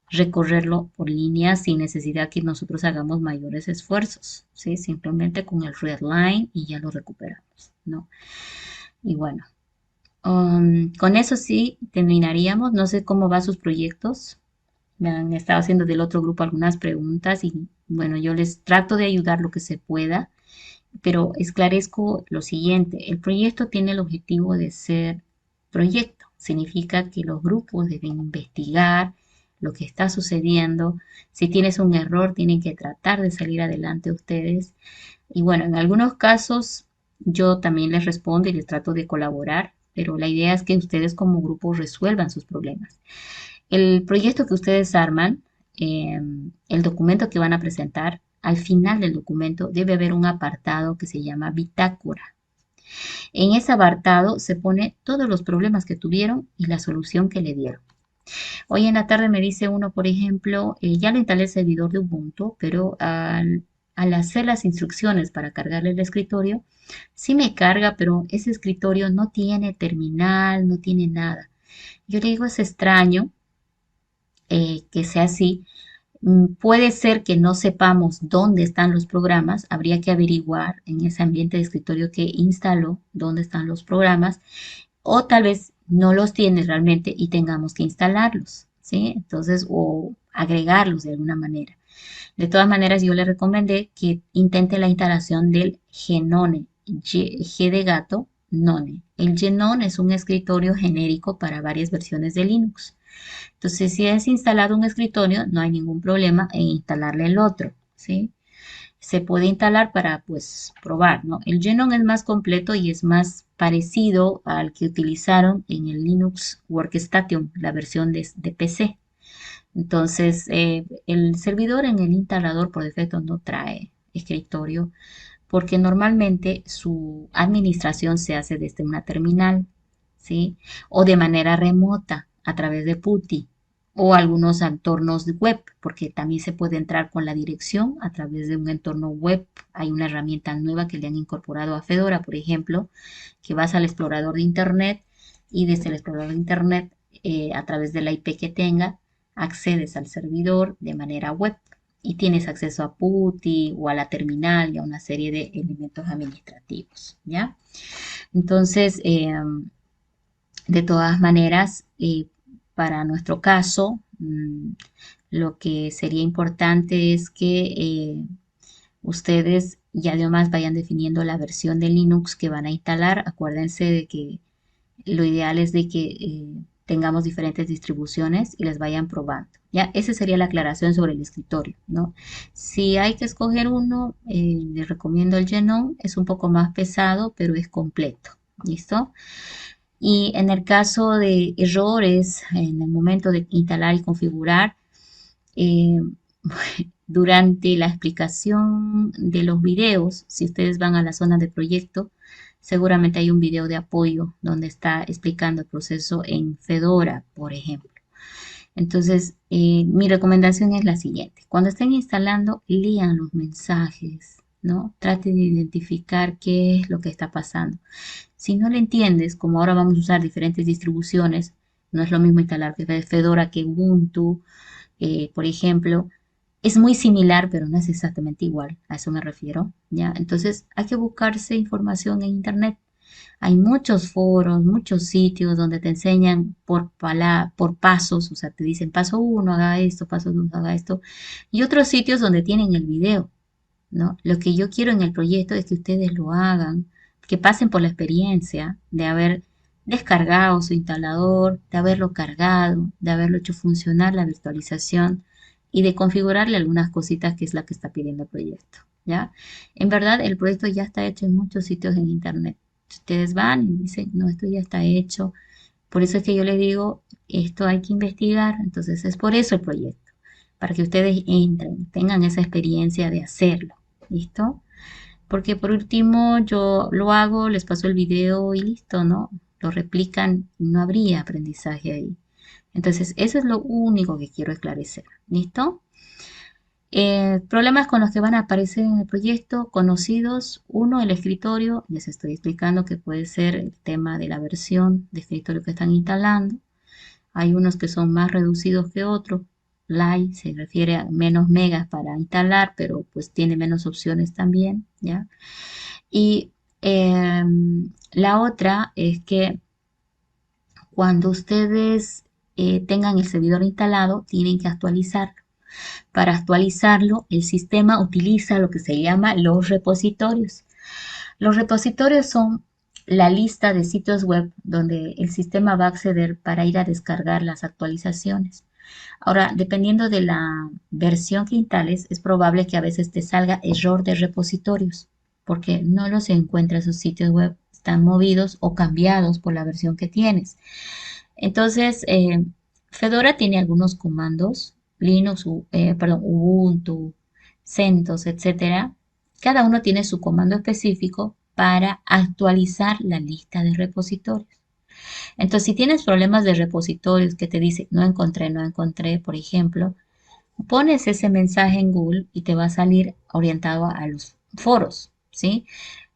Speaker 2: Recorrerlo por línea sin necesidad que nosotros hagamos mayores esfuerzos, ¿sí? Simplemente con el red line y ya lo recuperamos, ¿no? Y bueno, con eso sí terminaríamos. No sé cómo van sus proyectos. Me han estado haciendo del otro grupo algunas preguntas y bueno, yo les trato de ayudar lo que se pueda, pero esclarezco lo siguiente. El proyecto tiene el objetivo de ser proyecto. Significa que los grupos deben investigar lo que está sucediendo. Si tienes un error, tienen que tratar de salir adelante ustedes. Y bueno, en algunos casos yo también les respondo y les trato de colaborar, pero la idea es que ustedes como grupo resuelvan sus problemas. El proyecto que ustedes arman, el documento que van a presentar, al final del documento debe haber un apartado que se llama bitácora. En ese apartado se pone todos los problemas que tuvieron y la solución que le dieron. Hoy en la tarde me dice uno, por ejemplo, ya le instalé el servidor de Ubuntu, pero al hacer las instrucciones para cargarle el escritorio, sí me carga, pero ese escritorio no tiene terminal, no tiene nada. Yo le digo, es extraño que sea así. Puede ser que no sepamos dónde están los programas, habría que averiguar en ese ambiente de escritorio que instaló dónde están los programas, o tal vez no los tiene realmente y tengamos que instalarlos, ¿sí? Entonces, o agregarlos de alguna manera. De todas maneras, yo le recomendé que intente la instalación del Genone, G de gato, None. El Genone es un escritorio genérico para varias versiones de Linux. Entonces, si es instalado un escritorio, no hay ningún problema en instalarle el otro, ¿sí? Se puede instalar para, pues, probar, ¿no? El Genome es más completo y es más parecido al que utilizaron en el Linux Workstation, la versión de PC. Entonces, el servidor en el instalador por defecto no trae escritorio porque normalmente su administración se hace desde una terminal, ¿sí? O de manera remota a través de PuTTY o algunos entornos web, porque también se puede entrar con la dirección a través de un entorno web. Hay una herramienta nueva que le han incorporado a Fedora, por ejemplo, que vas al explorador de Internet y desde el explorador de Internet, a través de la IP que tenga, accedes al servidor de manera web y tienes acceso a PuTTY o a la terminal y a una serie de elementos administrativos, ¿ya? Entonces, de todas maneras, para nuestro caso, lo que sería importante es que ustedes ya además vayan definiendo la versión de Linux que van a instalar. Acuérdense de que lo ideal es de que tengamos diferentes distribuciones y las vayan probando. Ya, esa sería la aclaración sobre el escritorio, ¿no? Si hay que escoger uno, les recomiendo el Genome, es un poco más pesado, pero es completo, ¿listo? Y en el caso de errores, en el momento de instalar y configurar, eh, durante la explicación de los videos, si ustedes van a la zona de proyecto, seguramente hay un video de apoyo donde está explicando el proceso en Fedora, por ejemplo. Entonces, mi recomendación es la siguiente. Cuando estén instalando, lean los mensajes, ¿no? Traten de identificar qué es lo que está pasando. Si no lo entiendes, como ahora vamos a usar diferentes distribuciones, no es lo mismo instalar Fedora que Ubuntu, por ejemplo, es muy similar, pero no es exactamente igual, a eso me refiero, ¿ya? Entonces hay que buscarse información en internet. Hay muchos foros, muchos sitios donde te enseñan por pasos, o sea, te dicen paso uno, haga esto, paso dos, haga esto, y otros sitios donde tienen el video, ¿no? Lo que yo quiero en el proyecto es que ustedes lo hagan, que pasen por la experiencia de haber descargado su instalador, de haberlo cargado, de haberlo hecho funcionar la virtualización y de configurarle algunas cositas que es la que está pidiendo el proyecto, ¿ya? En verdad, el proyecto ya está hecho en muchos sitios en internet. Ustedes van y dicen, no, esto ya está hecho. Por eso es que yo les digo, esto hay que investigar. Entonces, es por eso el proyecto, para que ustedes entren, tengan esa experiencia de hacerlo. ¿Listo? Porque por último yo lo hago, les paso el video y listo, ¿no? Lo replican, no habría aprendizaje ahí. Entonces, eso es lo único que quiero esclarecer. ¿Listo? Problemas con los que van a aparecer en el proyecto, conocidos. Uno, el escritorio. Les estoy explicando que puede ser el tema de la versión de escritorio que están instalando. Hay unos que son más reducidos que otros. Light se refiere a menos megas para instalar, pero pues tiene menos opciones también, ¿ya? Y la otra es que cuando ustedes tengan el servidor instalado, tienen que actualizar. Para actualizarlo, el sistema utiliza lo que se llama los repositorios. Los repositorios son la lista de sitios web donde el sistema va a acceder para ir a descargar las actualizaciones. Ahora, dependiendo de la versión que instales, es probable que a veces te salga error de repositorios, porque no los encuentra esos sitios web, están movidos o cambiados por la versión que tienes. Entonces, Fedora tiene algunos comandos, Linux, perdón, Ubuntu, CentOS, etcétera. Cada uno tiene su comando específico para actualizar la lista de repositorios. Entonces, si tienes problemas de repositorios que te dice no encontré, por ejemplo, pones ese mensaje en Google y te va a salir orientado a los foros, ¿sí?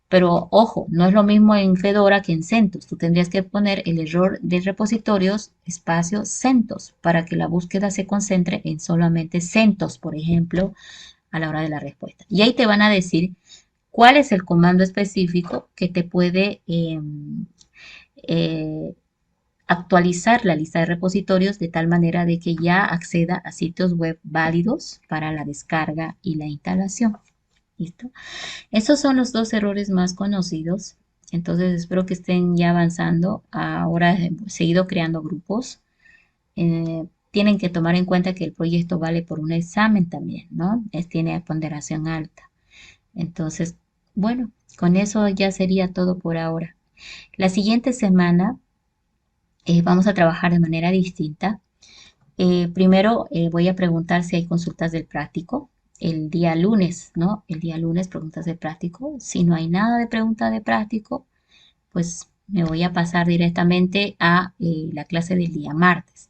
Speaker 2: Pero ojo, no es lo mismo en Fedora que en CentOS. Tú tendrías que poner el error de repositorios espacio CentOS para que la búsqueda se concentre en solamente CentOS, por ejemplo, a la hora de la respuesta. Y ahí te van a decir cuál es el comando específico que te puede eh, actualizar la lista de repositorios de tal manera de que ya acceda a sitios web válidos para la descarga y la instalación. ¿Listo? Esos son los dos errores más conocidos. Entonces espero que estén ya avanzando. Ahora he seguido creando grupos. Tienen que tomar en cuenta que el proyecto vale por un examen también, ¿no? Tiene ponderación alta. Entonces, bueno, con eso ya sería todo por ahora. La siguiente semana vamos a trabajar de manera distinta. Primero voy a preguntar si hay consultas del práctico. El día lunes, ¿no? El día lunes preguntas del práctico. Si no hay nada de pregunta de práctico, pues me voy a pasar directamente a la clase del día martes.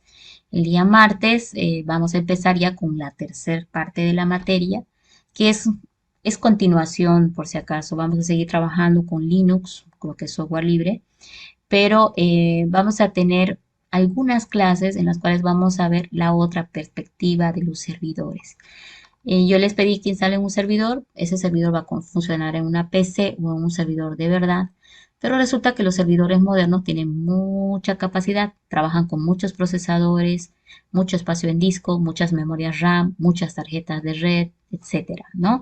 Speaker 2: El día martes vamos a empezar ya con la tercera parte de la materia, que es continuación, por si acaso. Vamos a seguir trabajando con Linux, con lo que es software libre, pero vamos a tener algunas clases en las cuales vamos a ver la otra perspectiva de los servidores. Yo les pedí que instalen un servidor, ese servidor va a funcionar en una PC o en un servidor de verdad, pero resulta que los servidores modernos tienen mucha capacidad, trabajan con muchos procesadores, mucho espacio en disco, muchas memorias RAM, muchas tarjetas de red, etcétera, ¿no?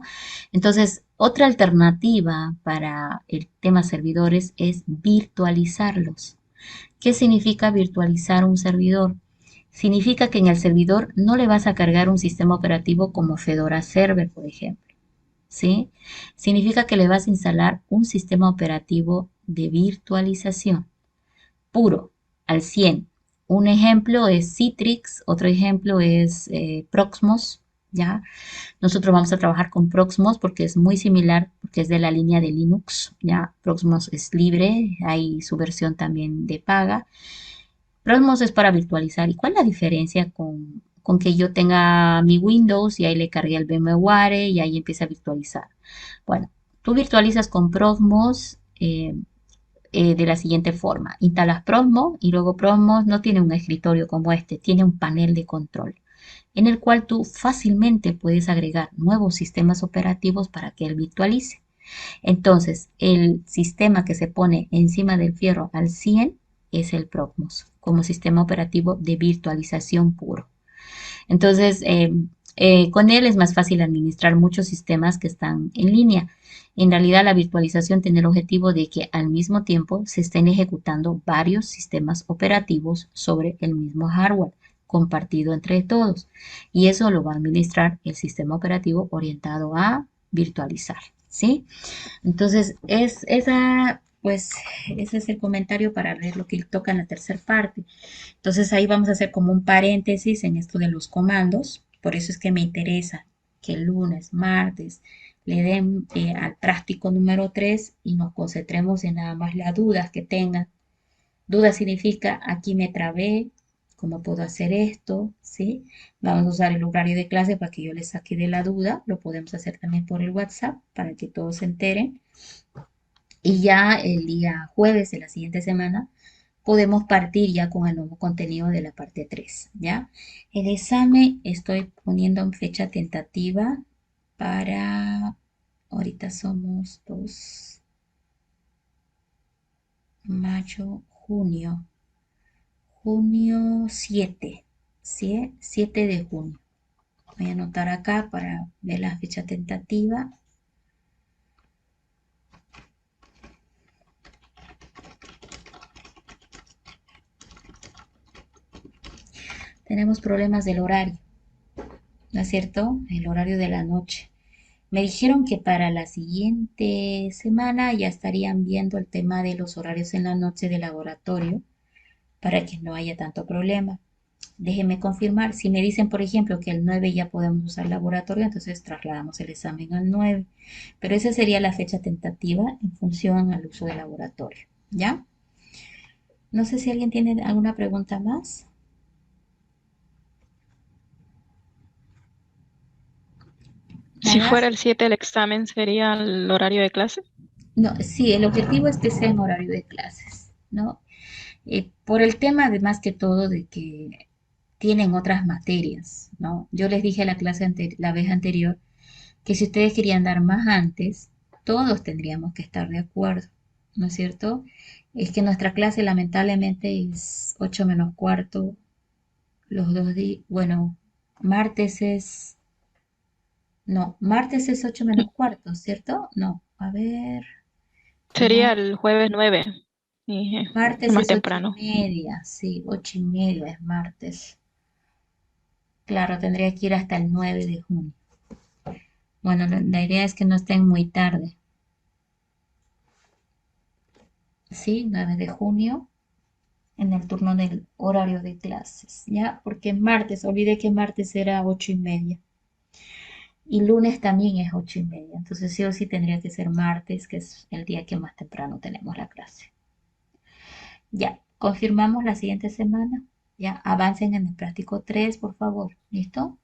Speaker 2: Entonces, otra alternativa para el tema servidores es virtualizarlos. ¿Qué significa virtualizar un servidor? Significa que en el servidor no le vas a cargar un sistema operativo como Fedora Server, por ejemplo, ¿sí? Significa que le vas a instalar un sistema operativo de virtualización puro, al 100. Un ejemplo es Citrix, otro ejemplo es Proxmox, ¿ya? Nosotros vamos a trabajar con Proxmox porque es muy similar, porque es de la línea de Linux, ¿ya? Proxmox es libre, hay su versión también de paga. Proxmox es para virtualizar. ¿Y cuál es la diferencia con que yo tenga mi Windows y ahí le cargué el VMware y ahí empieza a virtualizar? Bueno, tú virtualizas con Proxmox de la siguiente forma. Instalas Proxmox y luego Proxmox no tiene un escritorio como este, tiene un panel de control en el cual tú fácilmente puedes agregar nuevos sistemas operativos para que él virtualice. Entonces, el sistema que se pone encima del fierro al 100 es el Proxmox como sistema operativo de virtualización puro. Entonces, con él es más fácil administrar muchos sistemas que están en línea. En realidad, la virtualización tiene el objetivo de que al mismo tiempo se estén ejecutando varios sistemas operativos sobre el mismo hardware compartido entre todos. Y eso lo va a administrar el sistema operativo orientado a virtualizar, ¿sí? Entonces, pues, ese es el comentario para ver lo que toca en la tercera parte. Entonces, ahí vamos a hacer como un paréntesis en esto de los comandos. Por eso es que me interesa que el lunes, martes, le den al práctico número 3 y nos concentremos en nada más las dudas que tengan. Duda significa aquí me trabé, cómo puedo hacer esto, ¿sí? Vamos a usar el horario de clase para que yo les saque de la duda. Lo podemos hacer también por el WhatsApp para que todos se enteren. Y ya el día jueves de la siguiente semana podemos partir ya con el nuevo contenido de la parte 3, ¿ya? El examen estoy poniendo en fecha tentativa para, ahorita somos 2, mayo, junio 7, ¿sí? 7 de junio. Voy a anotar acá para ver la fecha tentativa. Tenemos problemas del horario, ¿no es cierto? El horario de la noche. Me dijeron que para la siguiente semana ya estarían viendo el tema de los horarios en la noche de laboratorio para que no haya tanto problema. Déjenme confirmar. Si me dicen, por ejemplo, que el 9 ya podemos usar laboratorio, entonces trasladamos el examen al 9. Pero esa sería la fecha tentativa en función al uso de laboratorio. ¿Ya? No sé si alguien tiene alguna pregunta más.
Speaker 1: Si
Speaker 2: Nada.
Speaker 1: fuera el 7 el examen, ¿sería el horario de clase?
Speaker 2: No, sí, el objetivo es que sea en horario de clases, ¿no? Por el tema, además que todo, de que tienen otras materias, ¿no? Yo les dije a la clase la vez anterior que si ustedes querían dar más antes, todos tendríamos que estar de acuerdo, ¿no es cierto? Es que nuestra clase lamentablemente es 8 menos cuarto, los 2 días, bueno, martes es, no, martes es 8 menos cuarto, ¿cierto? No, a ver,
Speaker 1: Sería el jueves 9. Y, es
Speaker 2: martes
Speaker 1: más
Speaker 2: es ocho y
Speaker 1: temprano.
Speaker 2: media, sí, 8:30 es martes. Claro, tendría que ir hasta el 9 de junio. Bueno, la idea es que no estén muy tarde. Sí, 9 de junio en el turno del horario de clases, ¿ya? Porque martes, olvidé que martes era 8:30 y lunes también es 8:30. Entonces sí o sí tendría que ser martes, que es el día que más temprano tenemos la clase. Ya, confirmamos la siguiente semana. Ya, avancen en el práctico 3, por favor. ¿Listo?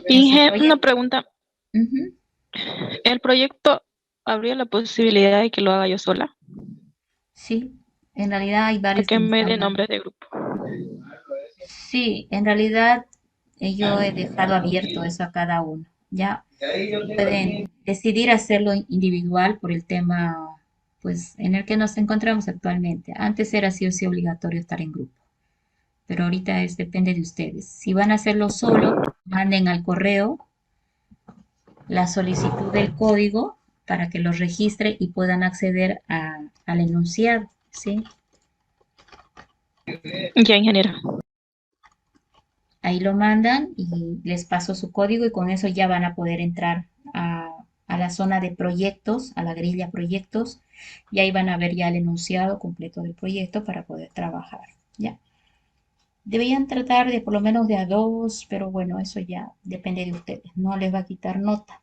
Speaker 2: Y en su
Speaker 1: Inge, una
Speaker 2: proyecto.
Speaker 1: pregunta.
Speaker 2: Ujú.
Speaker 1: ¿El proyecto habría la posibilidad de que lo haga yo sola?
Speaker 2: Sí, en realidad hay
Speaker 1: ¿A
Speaker 2: varios
Speaker 1: que
Speaker 2: que me
Speaker 1: me
Speaker 2: están
Speaker 1: dé
Speaker 2: mandando.
Speaker 1: nombres de grupo?
Speaker 2: Sí, en realidad yo he dejado abierto eso a cada uno, ¿ya? Pueden decidir hacerlo individual por el tema, pues, en el que nos encontramos actualmente. Antes era sí o sí obligatorio estar en grupo, pero ahorita depende de ustedes. Si van a hacerlo solo, manden al correo la solicitud del código para que los registre y puedan acceder al enunciado, ¿sí?
Speaker 1: Ya, ingeniera.
Speaker 2: Ahí lo mandan y les paso su código y con eso ya van a poder entrar a la zona de proyectos, a la grilla proyectos, y ahí van a ver ya el enunciado completo del proyecto para poder trabajar, ¿ya? Deberían tratar de por lo menos de a dos, pero bueno, eso ya depende de ustedes, no les va a quitar nota.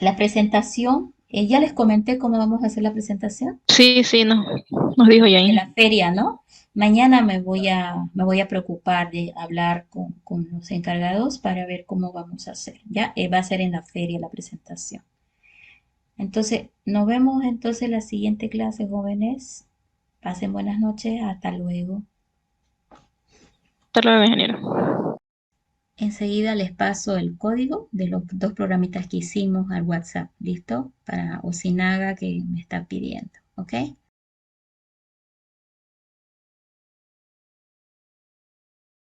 Speaker 2: La presentación, ya les comenté cómo vamos a hacer la presentación
Speaker 1: Sí, sí, no, nos dijo
Speaker 2: de
Speaker 1: Yain.
Speaker 2: la feria, ¿no? Mañana me voy a preocupar de hablar con los encargados para ver cómo vamos a hacer, ¿ya? Va a ser en la feria la presentación. Entonces, nos vemos entonces en la siguiente clase, jóvenes. Pasen buenas noches, hasta luego.
Speaker 1: Hasta luego, ingeniero.
Speaker 2: Enseguida les paso el código de los dos programitas que hicimos al WhatsApp, ¿listo? Para Osinaga que me está pidiendo, ¿ok?